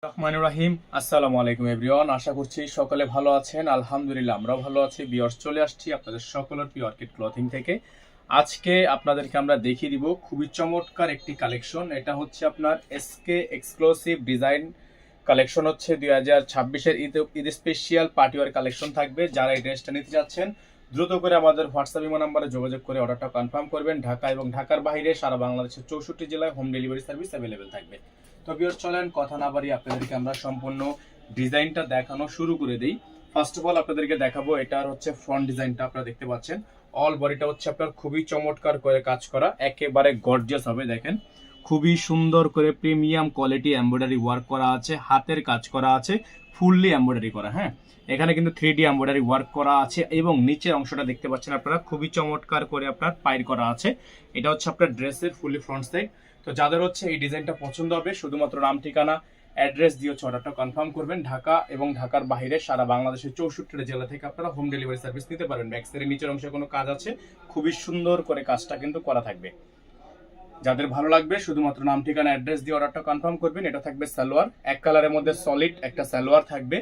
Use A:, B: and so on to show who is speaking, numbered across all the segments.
A: রহমানুর রাহিম। আসসালামু আলাইকুম এভরিওয়ান, আশা করছি সকলে ভালো আছেন। আলহামদুলিল্লাহ আমরাও ভালো আছি। ভিউয়ার্স, চলে আসছি আপনাদের সকলের প্রিয় অর্কিড ক্লথিং থেকে। আজকে আপনাদেরকে আমরা দেখিয়ে দিব খুবই চমৎকার একটি কালেকশন। এটা হচ্ছে আপনার এসকে এক্সক্লুসিভ ডিজাইন কালেকশন। হচ্ছে 2026-এর ঈদ স্পেশাল পার্টিওয়ার কালেকশন থাকবে। যারা এই ড্রেসটা নিতে যাচ্ছেন দ্রুত করে আমাদের হোয়াটসঅ্যাপ ইমো নাম্বারে যোগাযোগ করে অর্ডারটা কনফার্ম করবেন। ঢাকা এবং ঢাকার বাইরে সারা বাংলাদেশের 64 জেলায় হোম ডেলিভারি সার্ভিস অ্যাভেলেবেল থাকবে। তো ভিউয়ার্স, চলেন কথা না বাড়িয়ে আপনাদেরকে আমরা সম্পূর্ণ ডিজাইনটা দেখানো শুরু করে দিই। ফার্স্ট অফ অল আপনাদেরকে দেখাবো এটার হচ্ছে ফ্রন্ট ডিজাইনটা। আপনারা দেখতে পাচ্ছেন অল বডিটা হচ্ছে আপনার খুবই চমৎকার করে কাজ করা, একেবারে গর্জিয়াস হবে। দেখেন খুবই সুন্দর করে প্রিমিয়াম কোয়ালিটি এমব্রয়ডারি ওয়ার্ক করা আছে, হাতের কাজ করা আছে, ফুললি এমব্রয়ডারি করা। হ্যাঁ, এখানে কিন্তু 3D এমব্রয়ডারি ওয়ার্ক করা আছে এবং নিচের অংশটা দেখতে পাচ্ছেন আপনারা খুবই চমৎকার করে আপনার পাইর করা আছে। এটা হচ্ছে আপনার ড্রেসের ফুললি ফ্রন্ট সাইড। তো যাদের হচ্ছে এই ডিজাইনটা পছন্দ হবে শুধুমাত্র নাম, ঠিকানা, অ্যাড্রেস দিয়ে অর্ডারটা কনফার্ম করবেন। ঢাকা এবং ঢাকার বাইরে সারা বাংলাদেশের 64 জেলা থেকে আপনারা হোম ডেলিভারি সার্ভিস নিতে পারবেন। ব্যাকসাইডের নিচের অংশে কোনো কাজ আছে, খুবই সুন্দর করে কাজটা কিন্তু করা থাকবে। যাদের ভালো লাগবে শুধুমাত্র নাম, ঠিকানা, অ্যাড্রেস দিয়ে অর্ডারটা কনফার্ম করবেন। এটা থাকবে সালোয়ার, এক কালারের মধ্যে সলিড একটা সালোয়ার থাকবে।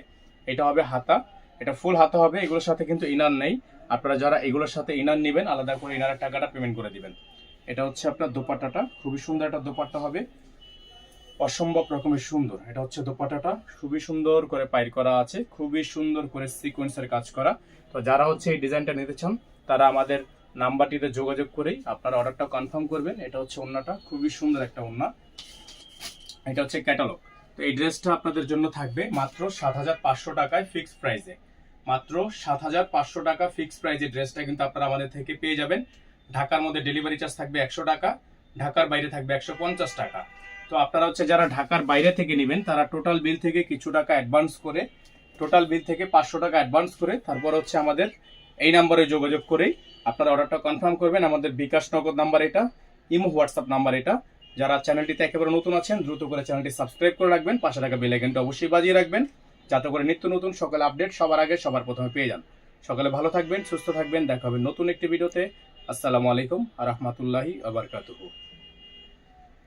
A: এটা হবে হাতা, এটা ফুল হাতা হবে। এগুলোর সাথে কিন্তু ইনার নেই। আপনারা যারা এগুলোর সাথে ইনার নেবেন আলাদা করে ইনারের টাকাটা পেমেন্ট করে দিবেন। এটা হচ্ছে আপনার দোপাট্টাটা, খুবই সুন্দর একটা দোপাট্টা হবে, অসম্ভব রকমের সুন্দর। এটা হচ্ছে দোপাট্টাটা, খুবই সুন্দর করে পাইর করা আছে, খুবই সুন্দর করে সিকোয়েন্সের কাজ করা। তো যারা হচ্ছে এই ডিজাইনটা নিতে চান তারা আমাদের নাম্বারটিতে যোগাযোগ করেই আপনারা অর্ডারটা কনফার্ম করবেন। এটা হচ্ছে ওন্নাটা, খুবই সুন্দর একটা ওন্না। এটা হচ্ছে ক্যাটালগ। তো এই ড্রেসটা আপনাদের জন্য থাকবে মাত্র 7,500 টাকায় ফিক্সড প্রাইসে। মাত্র 7,500 টাকা ফিক্সড প্রাইসে ড্রেসটা কিন্তু আপনারা আমাদের থেকে পেয়ে যাবেন। ঢাকার মধ্যে ডেলিভারি চার্জ থাকবে 100 টাকা, ঢাকার বাইরে থাকবে 150 টাকা। তো আপনারা হচ্ছে যারা ঢাকার বাইরে থেকে নেবেন তারা টোটাল বিল থেকে কিছু টাকা অ্যাডভান্স করে, টোটাল বিল থেকে 500 টাকা অ্যাডভান্স করে তারপর হচ্ছে আমাদের এই নাম্বারে যোগাযোগ করেই আপনারা অর্ডারটা কনফার্ম করবেন। আমাদের বিকাশ নগদ নাম্বার এটা, ইমো হোয়াটসঅ্যাপ নাম্বার এটা। যারা চ্যানেলটিতে একেবারে নতুন আছেন দ্রুত করে চ্যানেলটি সাবস্ক্রাইব করে রাখবেন, পাশে থাকা বেল আইকনটা অবশ্যই বাজিয়ে রাখবেন যাতে করে নিত্য নতুন সকল আপডেট সবার আগে সবার প্রথমে পেয়ে যান। সকালে ভালো থাকবেন, সুস্থ থাকবেন, দেখা হবে নতুন একটি ভিডিওতে। আসসালামু আলাইকুম ওয়া রাহমাতুল্লাহি ওয়া বারাকাতুহু।